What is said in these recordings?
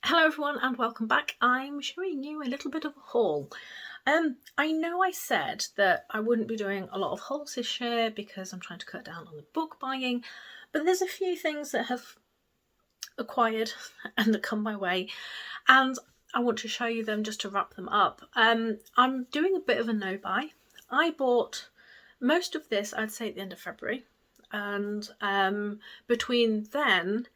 Hello everyone and welcome back. I'm showing you a little bit of a haul. I know I said that I wouldn't be doing a lot of hauls this year because I'm trying to cut down on the book buying, but there's a few things that have acquired and that come my way, and I want to show you them just to wrap them up. I'm doing a bit of a no-buy. I bought most of this, I'd say, at the end of February, and between then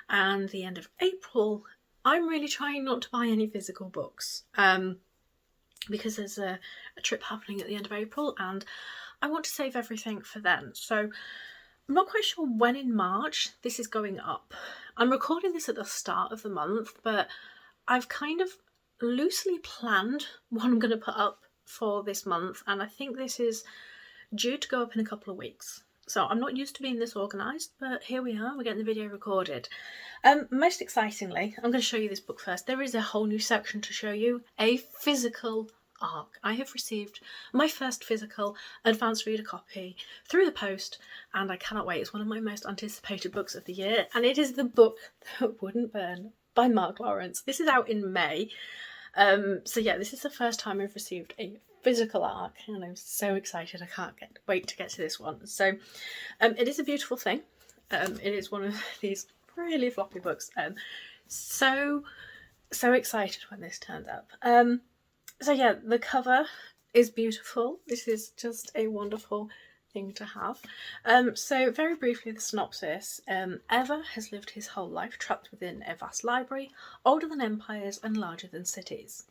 and the end of April, I'm really trying not to buy any physical books because there's a trip happening at the end of April and I want to save everything for then. So I'm not quite sure when in March this is going up. I'm recording this at the start of the month, but I've kind of loosely planned what I'm going to put up for this month, and I think this is due to go up in a couple of weeks. So I'm not used to being this organised, but here we are, we're getting the video recorded. Most excitingly, I'm going to show you this book first. There is a whole new section to show you, a physical ARC. I have received my first physical advanced reader copy through the post, and I cannot wait. It's one of my most anticipated books of the year, and it is The Book That Wouldn't Burn by Mark Lawrence. This is out in May. So yeah, this is the first time I've received a physical ARC, and I'm so excited. I can't wait to get to this one. So it is a beautiful thing. It is one of these really floppy books. So excited when this turned up. So yeah, the cover is beautiful. This is just a wonderful thing to have. So very briefly, the synopsis. Eva has lived his whole life trapped within a vast library, older than empires and larger than cities.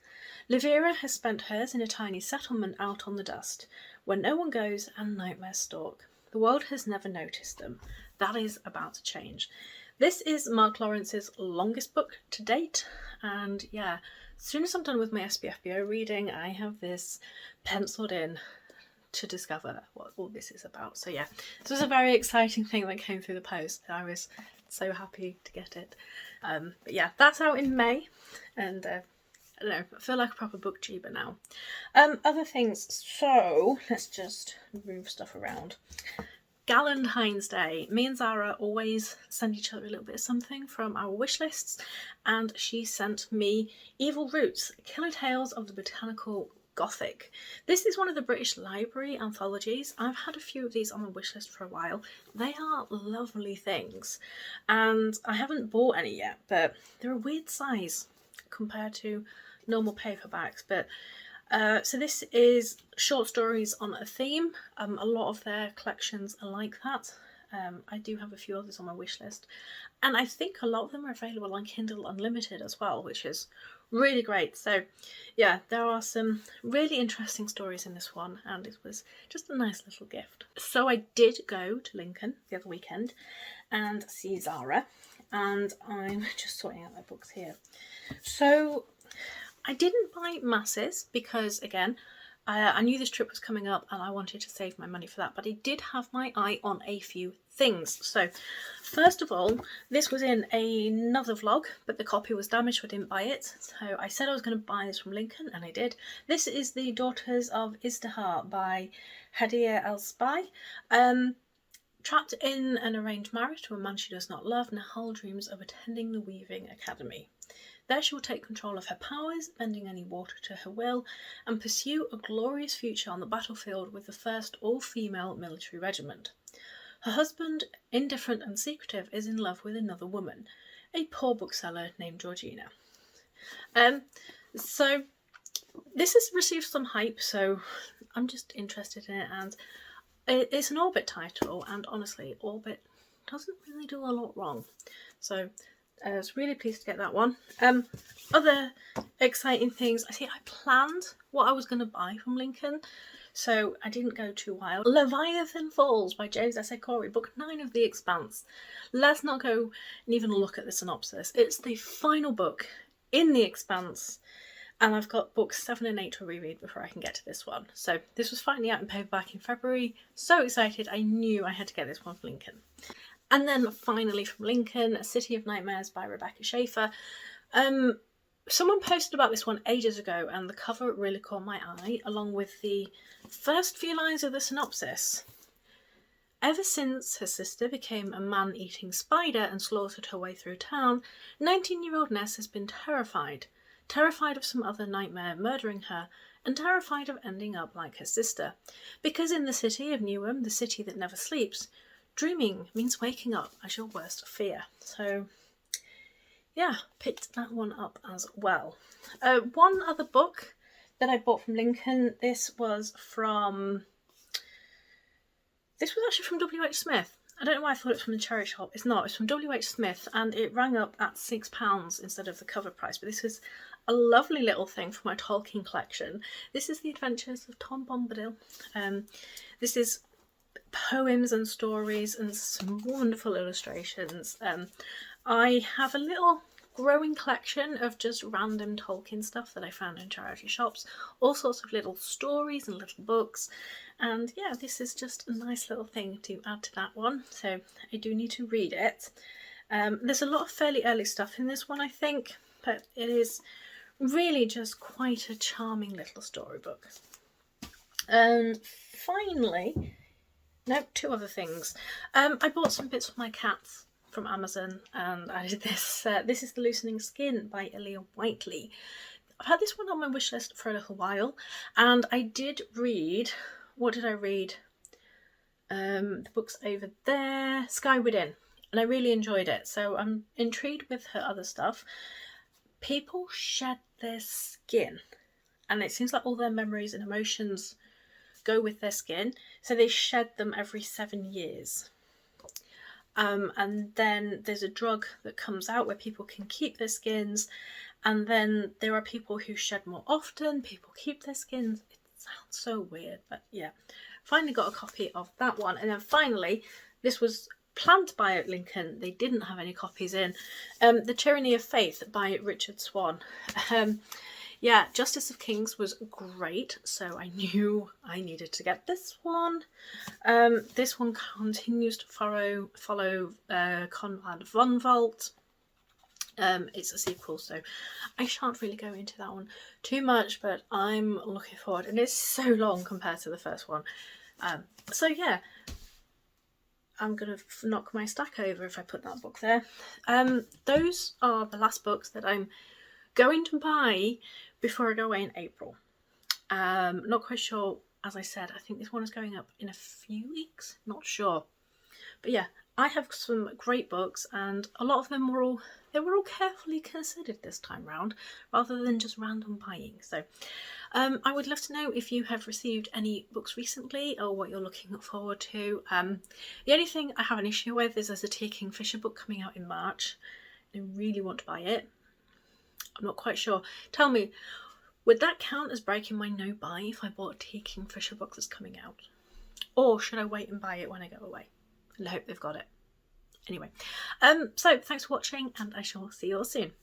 Livera has spent hers in a tiny settlement out on the dust, where no one goes and nightmares stalk. The world has never noticed them. That is about to change. This is Mark Lawrence's longest book to date, and yeah, as soon as I'm done with my SBFBO reading, I have this penciled in to discover what all this is about. So yeah, this was a very exciting thing that came through the post. I was so happy to get it. But yeah, that's out in May, and I don't know, I feel like a proper booktuber now. Other things, so let's just move stuff around. Galentine's Day. Me and Zara always send each other a little bit of something from our wish lists, and she sent me Evil Roots, Killer Tales of the Botanical Gothic. This is one of the British Library anthologies. I've had a few of these on my wish list for a while. They are lovely things, and I haven't bought any yet, but they're a weird size compared to normal paperbacks. But so this is short stories on a theme. A lot of their collections are like that. I do have a few others on my wish list, and I think a lot of them are available on Kindle Unlimited as well, which is really great. So yeah, there are some really interesting stories in this one, and it was just a nice little gift. So I did go to Lincoln the other weekend and see Zara, and I'm just sorting out my books here. So I didn't buy masses because, again, I knew this trip was coming up and I wanted to save my money for that, but I did have my eye on a few things. So first of all, this was in another vlog, but the copy was damaged, so I didn't buy it. So I said I was going to buy this from Lincoln, and I did. This is The Daughters of Izdihar by Hadia El-Spy. Trapped in an arranged marriage to a man she does not love, Nahal dreams of attending the Weaving Academy. There she will take control of her powers, bending any water to her will, and pursue a glorious future on the battlefield with the 1st all-female military regiment. Her husband, indifferent and secretive, is in love with another woman, a poor bookseller named Georgina. So this has received some hype, so I'm just interested in it, and it's an Orbit title, and honestly, Orbit doesn't really do a lot wrong. So I was really pleased to get that one. Other exciting things. I planned what I was going to buy from Lincoln, so I didn't go too wild. Leviathan Falls by James S. A. Corey, book 9 of The Expanse. Let's not go and even look at the synopsis. It's the final book in The Expanse, and I've got books 7 and 8 to reread before I can get to this one. So this was finally out in paperback in February. So excited, I knew I had to get this one from Lincoln. And then finally from Lincoln, A City of Nightmares by Rebecca Schaeffer. Someone posted about this one ages ago, and the cover really caught my eye, along with the first few lines of the synopsis. Ever since her sister became a man-eating spider and slaughtered her way through town, 19-year-old Ness has been terrified. Terrified of some other nightmare murdering her, and terrified of ending up like her sister. Because in the city of Newham, the city that never sleeps, dreaming means waking up as your worst fear. So, yeah, picked that one up as well. One other book that I bought from Lincoln, this was actually from WHSmith. I don't know why I thought it was from the charity shop. It's not. It's from WHSmith, and it rang up at £6 instead of the cover price. But this was a lovely little thing for my Tolkien collection. This is The Adventures of Tom Bombadil. This is poems and stories and some wonderful illustrations. I have a little growing collection of just random Tolkien stuff that I found in charity shops, all sorts of little stories and little books, and yeah, this is just a nice little thing to add to that one, so I do need to read it. There's a lot of fairly early stuff in this one, I think, but it is really just quite a charming little storybook. Finally, two other things. I bought some bits for my cats from Amazon, and I did this. This is The Loosening Skin by Aaliyah Whiteley. I've had this one on my wish list for a little while, and I did read, what did I read? The book's over there, Sky Within, and I really enjoyed it, so I'm intrigued with her other stuff. People shed their skin, and it seems like all their memories and emotions go with their skin, so they shed them every 7 years. And then there's a drug that comes out where people can keep their skins, and then there are people who shed more often, people keep their skins. It sounds so weird, but yeah. Finally got a copy of that one. And then finally, this was planned by Lincoln, they didn't have any copies in, The Tyranny of Faith by Richard Swan. Yeah, Justice of Kings was great, so I knew I needed to get this one. This one continues to follow Conrad von Volt. It's a sequel, so I shan't really go into that one too much, but I'm looking forward, and it's so long compared to the first one. So yeah, I'm going to knock my stack over if I put that book there. Those are the last books that I'm going to buy before I go away in April. Not quite sure, as I said, I think this one is going up in a few weeks, not sure. But yeah, I have some great books, and a lot of them were all carefully considered this time round, rather than just random buying. So I would love to know if you have received any books recently, or what you're looking forward to. The only thing I have an issue with is there's a T. Kingfisher book coming out in March. I really want to buy it. I'm not quite sure. Tell me, would that count as breaking my no buy if I bought a T. Kingfisher book that's coming out? Or should I wait and buy it when I go away? And I hope they've got it. Anyway, so thanks for watching, and I shall see you all soon.